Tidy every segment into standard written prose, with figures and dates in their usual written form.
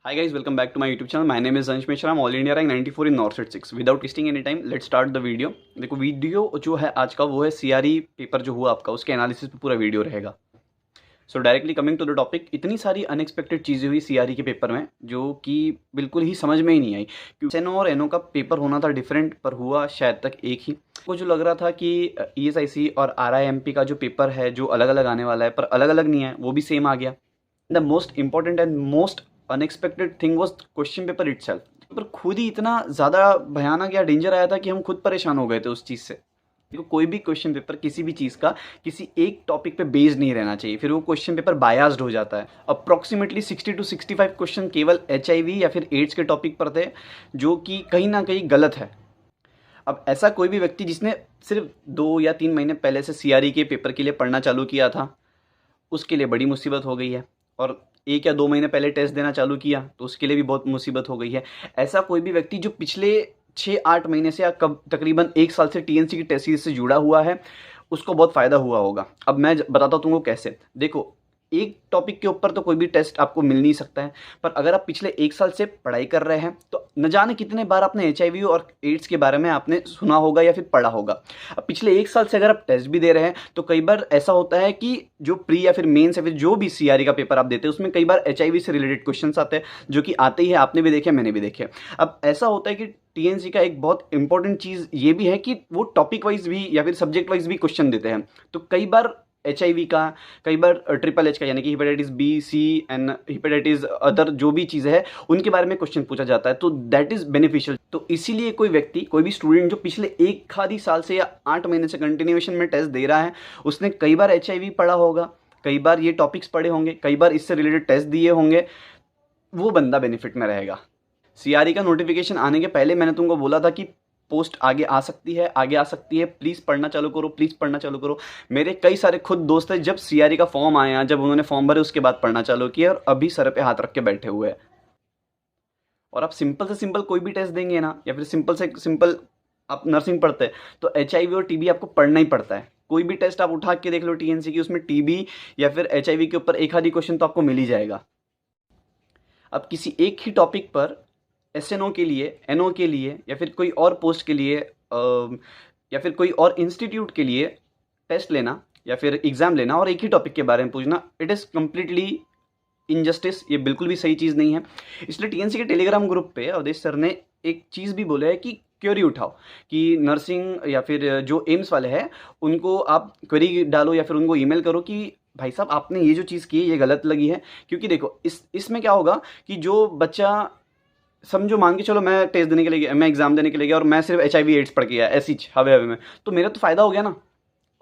Hi guys, welcome back to my YouTube channel. My name is Ansh Mishra. I'm All India Rank 94 in North Set 6. Without wasting any time, let's start the video. देखो video जो है आज का वो है CRE paper जो हुआ आपका, उसके एनालिसिस पे पूरा वीडियो रहेगा. So directly coming to the topic, इतनी सारी अनएक्सपेक्टेड चीज़ें हुई सीआरई के पेपर में जो कि बिल्कुल ही समझ में ही नहीं आई. क्योंकि एसएनओ और एनओ का पेपर होना था डिफरेंट, पर हुआ शायद तक एक ही. को जो लग रहा था कि ईएसआईसी और आरआईएमपी का जो पेपर है जो अलग अलग आने वाला है, पर अलग अलग नहीं है, वो भी सेम आ गया. The most important and most unexpected thing was question paper itself. पर खुद ही इतना ज़्यादा भयानक या डेंजर आया था कि हम खुद परेशान हो गए थे उस चीज़ से. देखो कोई भी क्वेश्चन पेपर किसी भी चीज़ का किसी एक टॉपिक पे बेस्ड नहीं रहना चाहिए, फिर वो क्वेश्चन पेपर बायास्ड हो जाता है. अप्रॉक्सीमेटली 60 to 65 क्वेश्चन केवल एचआईवी या फिर एड्स के टॉपिक पर थे, जो कि कहीं ना कहीं गलत है. अब ऐसा कोई भी व्यक्ति जिसने सिर्फ 2 या 3 महीने पहले से सीआरई के पेपर के लिए पढ़ना चालू किया था, उसके लिए बड़ी मुसीबत हो गई है. और 1 या 2 महीने पहले टेस्ट देना चालू किया तो उसके लिए भी बहुत मुसीबत हो गई है. ऐसा कोई भी व्यक्ति जो पिछले 6-8 महीने से या कब तकरीबन 1 साल से टीएनसी की टेस्ट सीरीज से जुड़ा हुआ है, उसको बहुत फ़ायदा हुआ होगा. अब मैं बताता हूँ तुमको कैसे. देखो, एक टॉपिक के ऊपर तो कोई भी टेस्ट आपको मिल नहीं सकता है, पर अगर आप पिछले 1 साल से पढ़ाई कर रहे हैं तो न जाने कितने बार आपने एचआईवी और एड्स के बारे में आपने सुना होगा या फिर पढ़ा होगा. अब पिछले 1 साल से अगर आप टेस्ट भी दे रहे हैं तो कई बार ऐसा होता है कि जो प्री या फिर मेंस या फिर जो भी सीआरई का पेपर आप देते हैं उसमें कई बार एचआईवी से रिलेटेड क्वेश्चंस आते हैं, जो कि आते ही है. आपने भी देखे, मैंने भी देखे. अब ऐसा होता है कि टीएनसी का एक बहुत इंपॉर्टेंट चीज़ ये भी है कि वो टॉपिक वाइज भी या फिर सब्जेक्ट वाइज भी क्वेश्चन देते हैं. तो कई बार एचआईवी का, कई बार ट्रिपल एच का यानी कि hepatitis B, C and hepatitis other जो भी चीज़ें हैं उनके बारे में क्वेश्चन पूछा जाता है. तो दैट इज़ बेनिफिशियल. तो इसीलिए कोई व्यक्ति, कोई भी स्टूडेंट जो पिछले 1 आधी साल से या 8 महीने से कंटिन्यूएशन में टेस्ट दे रहा है, उसने कई बार एचआईवी पढ़ा होगा, कई बार ये टॉपिक्स पढ़े होंगे, कई बार इससे रिलेटेड टेस्ट दिए होंगे, वो बंदा बेनिफिट में रहेगा. सीआरई का नोटिफिकेशन आने के पहले मैंने तुमको बोला था कि पोस्ट आगे आ सकती है, आगे आ सकती है, प्लीज़ पढ़ना चालू करो, प्लीज़ पढ़ना चालू करो. मेरे कई सारे खुद दोस्त हैं, जब सीआरई का फॉर्म आया, जब उन्होंने फॉर्म भरे उसके बाद पढ़ना चालू किया और अभी सर पे हाथ रख के बैठे हुए हैं. और आप सिंपल से सिंपल कोई भी टेस्ट देंगे ना, या फिर सिंपल से सिंपल आप नर्सिंग पढ़ते हैं तो एचआईवी और टीबी आपको पढ़ना ही पड़ता है. कोई भी टेस्ट आप उठा के देख लो टीएनसी की, उसमें टीबी या फिर एचआईवी के ऊपर एक आधी क्वेश्चन तो आपको मिल ही जाएगा. अब किसी एक ही टॉपिक पर एसएनओ के लिए, एनओ के लिए या फिर कोई और पोस्ट के लिए या फिर कोई और इंस्टीट्यूट के लिए टेस्ट लेना या फिर एग्ज़ाम लेना और एक ही टॉपिक के बारे में पूछना, इट इज़ कम्प्लीटली इनजस्टिस. ये बिल्कुल भी सही चीज़ नहीं है. इसलिए टीएनसी के टेलीग्राम ग्रुप पे अवधेश सर ने एक चीज़ भी बोला है कि क्वेरी उठाओ, कि नर्सिंग या फिर जो एम्स वाले हैं उनको आप क्वेरी डालो या फिर उनको ईमेल करो कि भाई साहब आपने ये जो चीज़ की है ये गलत लगी है. क्योंकि देखो इसमें क्या होगा कि जो बच्चा, समझो मान के चलो मैं टेस्ट देने के लिए गया, मैं एग्जाम देने के लिए गया और मैं सिर्फ एचआईवी एड्स पढ़ के गया ऐसी हवे हवे में, तो मेरा तो फ़ायदा हो गया ना.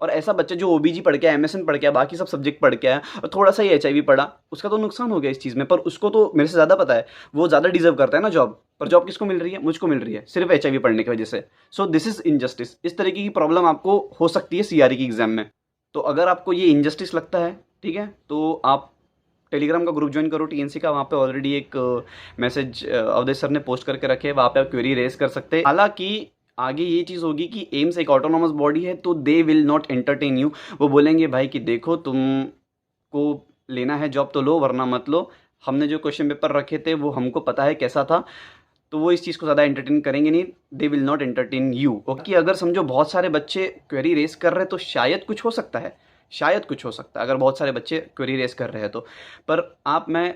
और ऐसा बच्चा जो ओबीजी पढ़ के आया, एमएसएन पढ़ के आया, बाकी सब सब्जेक्ट पढ़ के आया और थोड़ा सा ही एचआईवी पढ़ा, उसका तो नुकसान हो गया इस चीज़ में. पर उसको तो मेरे से ज़्यादा पता है, वो ज़्यादा डिजर्व करता है ना जॉब. पर जॉब किसको मिल रही है? मुझको मिल रही है, सिर्फ एचआईवी पढ़ने की वजह से. So this is injustice. इस तरीके की प्रॉब्लम आपको हो सकती है सीआरई की एग्जाम में. तो अगर आपको ये इनजस्टिस लगता है, ठीक है, तो आप टेलीग्राम का ग्रुप ज्वाइन करो टीएनसी का. वहाँ पे ऑलरेडी एक मैसेज अवधेश सर ने पोस्ट करके रखे हैं, वहाँ पे आप क्वेरी रेज कर सकते हैं. हालांकि आगे ये चीज़ होगी कि एम्स एक ऑटोनॉमस बॉडी है तो they will not entertain you. वो बोलेंगे भाई कि देखो तुमको लेना है जॉब तो लो, वरना मत लो. हमने जो क्वेश्चन पेपर रखे थे वो हमको पता है कैसा था, तो वो इस चीज़ को ज़्यादा एंटरटेन करेंगे नहीं. They will not entertain you. Okay, अगर समझो बहुत सारे बच्चे क्वेरी रेस कर रहे हैं तो शायद कुछ हो सकता है, शायद कुछ हो सकता है अगर बहुत सारे बच्चे क्वेरी रेस कर रहे हैं तो. पर मैं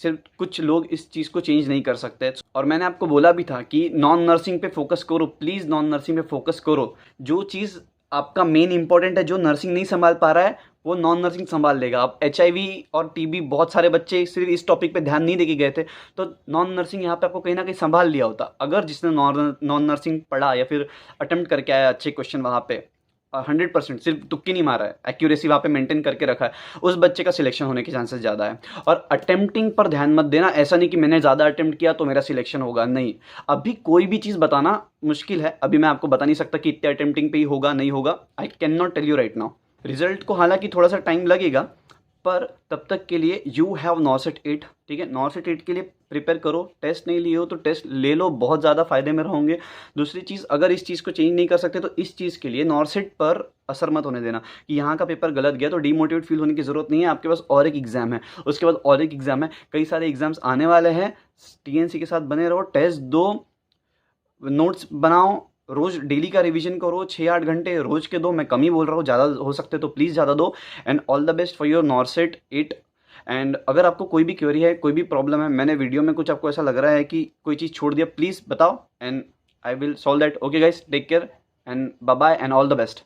सिर्फ कुछ लोग इस चीज़ को चेंज नहीं कर सकते. और मैंने आपको बोला भी था कि नॉन नर्सिंग पे फोकस करो, प्लीज़ नॉन नर्सिंग पे फोकस करो. जो चीज़ आपका मेन इंपॉर्टेंट है, जो नर्सिंग नहीं संभाल पा रहा है वो नॉन नर्सिंग संभाल लेगा. अब एचआईवी और टीबी बहुत सारे बच्चे सिर्फ इस टॉपिक पे ध्यान नहीं देके गए थे, तो नॉन नर्सिंग यहाँ पे आपको कहीं ना कहीं संभाल लिया होता. अगर जिसने नॉन नर्सिंग पढ़ा या फिर अटेम्प्ट करके आया अच्छे क्वेश्चन वहाँ पे 100%, सिर्फ तुक्की नहीं मारा है, एक्यूरेसी वहाँ पे मेंटेन करके रखा है, उस बच्चे का सिलेक्शन होने के चांसेस ज़्यादा है. और अटेम्प्टिंग पर ध्यान मत देना. ऐसा नहीं कि मैंने ज़्यादा अटेम्प्ट किया तो मेरा सिलेक्शन होगा, नहीं. अभी कोई भी चीज़ बताना मुश्किल है. अभी मैं आपको बता नहीं सकता कि इतने अटेम्प्टिंग पे ही होगा नहीं होगा. I can not tell you right now. Result को हालांकि थोड़ा सा टाइम लगेगा, पर तब तक के लिए यू हैव नॉर्सेट 8, ठीक है। नॉर्सेट 8 के लिए प्रिपेयर करो। टेस्ट नहीं लिए हो तो टेस्ट ले लो, बहुत ज़्यादा फायदे में रहोगे। दूसरी चीज़, अगर इस चीज़ को चेंज नहीं कर सकते तो इस चीज़ के लिए नॉर्सेट पर असर मत होने देना कि यहाँ का पेपर गलत गया तो डीमोटिवेट फील होने की ज़रूरत नहीं है। आपके पास और एक एग्ज़ाम है, उसके बाद और एक एग्ज़ाम है, कई सारे एग्ज़ाम्स आने वाले हैं। टीएनसी के साथ बने रहो, टेस्ट दो, नोट्स बनाओ, रोज़ डेली का रिवीजन करो, 6-8 घंटे रोज़ के दो। मैं कम ही बोल रहा हूँ, ज़्यादा हो सकते तो प्लीज़ ज़्यादा दो। And all the best for your नॉर्सेट 8। And अगर आपको कोई भी क्वेरी है, कोई भी प्रॉब्लम है, मैंने वीडियो में कुछ आपको ऐसा लग रहा है कि कोई चीज़ छोड़ दिया, प्लीज़ बताओ and I will solve that. Okay guys, take care and bye bye and all the best.